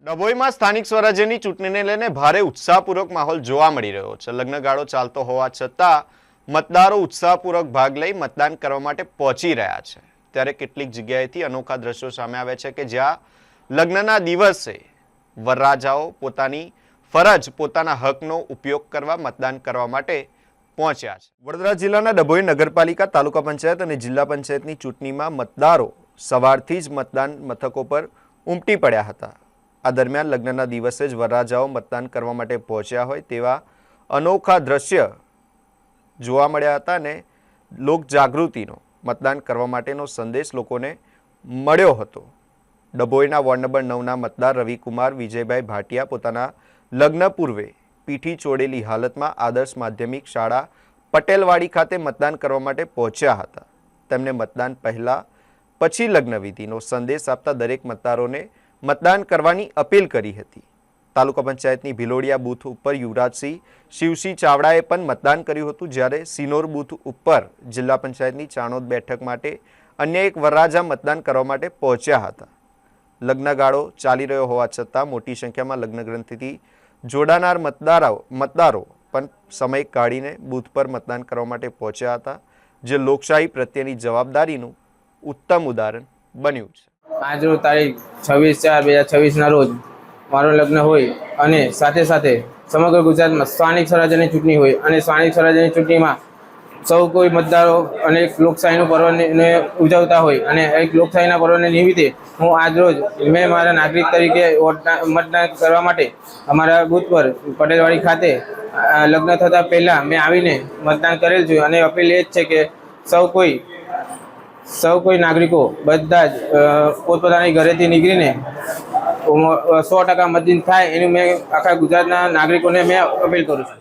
ડભોઈમાં સ્થાનિક સ્વરાજ્યની ચૂંટણીને લઈને ભારે ઉત્સાહપૂર્વક માહોલ જોવા મળી રહ્યો છે। લગ્નગાળો ચાલતો હોવા છતાં મતદારો ઉત્સાહપૂર્વક ભાગ લઈ મતદાન કરવા માટે પહોંચી રહ્યા છે। ત્યારે કેટલીક જગ્યાએથી અનોખા દ્રશ્યો સામે આવે છે કે જ્યાં લગ્નના દિવસે વરરાજાઓ પોતાની ફરજ પોતાના હકનો ઉપયોગ કરવા મતદાન કરવા માટે પહોંચ્યા છે। વડોદરા જિલ્લાના ડભોઈ નગરપાલિકા, તાલુકા પંચાયત અને જિલ્લા પંચાયતની ચૂંટણીમાં મતદારો સવારથી જ મતદાન મથકો પર ઉમટી પડ્યા હતા। આ દરમિયાન લગ્નના દિવસે જ વરરાજાઓ મતદાન કરવા માટે પહોંચ્યા હોય તેવા અનોખા દ્રશ્ય જોવા મળ્યા હતા અને લોક જાગૃતિનો મતદાન કરવા માટેનો સંદેશ લોકોને મળ્યો હતો। ડભોઈના વોર્ડ નંબર 9ના મતદાર રવિકુમાર વિજયભાઈ ભાટિયા પોતાના લગ્ન પૂર્વે પીઠી ચોડેલી હાલતમાં આદર્શ માધ્યમિક શાળા પટેલવાડી ખાતે મતદાન કરવા માટે પહોંચ્યા હતા। તેમણે મતદાન પહેલા પછી લગ્નવિધિનો સંદેશ આપતા દરેક મતદારોને મતદાન કરવાની અપીલ કરી હતી। તાલુકા પંચાયતની ભિલોડિયા બૂથ ઉપર યુવરાજસિંહ શિવસિંહ ચાવડાએ પણ મતદાન કર્યું હતું, જ્યારે સિનોર બૂથ ઉપર જિલ્લા પંચાયતની ચાણોદ બેઠક માટે અન્ય એક વરરાજા મતદાન કરવા માટે પહોંચ્યા હતા। લગ્નગાળો ચાલી રહ્યો હોવા છતાં મોટી સંખ્યામાં લગ્ન ગ્રંથિથી જોડાનાર મતદારો પણ સમય કાઢીને બૂથ પર મતદાન કરવા માટે પહોંચ્યા હતા, જે લોકશાહી પ્રત્યેની જવાબદારીનું ઉત્તમ ઉદાહરણ બન્યું છે। આજ રોજ તારીખ 26/4/2026 ના રોજ મારું લગ્ન હોય અને સાથે સાથે સમગ્ર ગુજરાતમાં સ્થાનિક સ્વરાજ્યની ચૂંટણી હોય અને સ્થાનિક સ્વરાજ્યની ચૂંટણીમાં સૌ કોઈ મતદારો અને લોકશાહીનું પર્વને ઉજવતા હોય અને એક લોકશાહીના પર્વને નિમિત્તે હું આજ રોજ મેં મારા નાગરિક તરીકે મતદાન કરવા માટે અમારા બૂથ પર પટેલવાડી ખાતે લગ્ન થતાં પહેલાં મેં આવીને મતદાન કરેલ છે અને અપીલ એ જ છે કે સૌ કોઈ નાગરિકો બધા જ પોતપોતાની ઘરેથી નીકળીને 100% મતદાન થાય એનું મેં આખા ગુજરાતના નાગરિકોને મેં અપીલ કરું છું।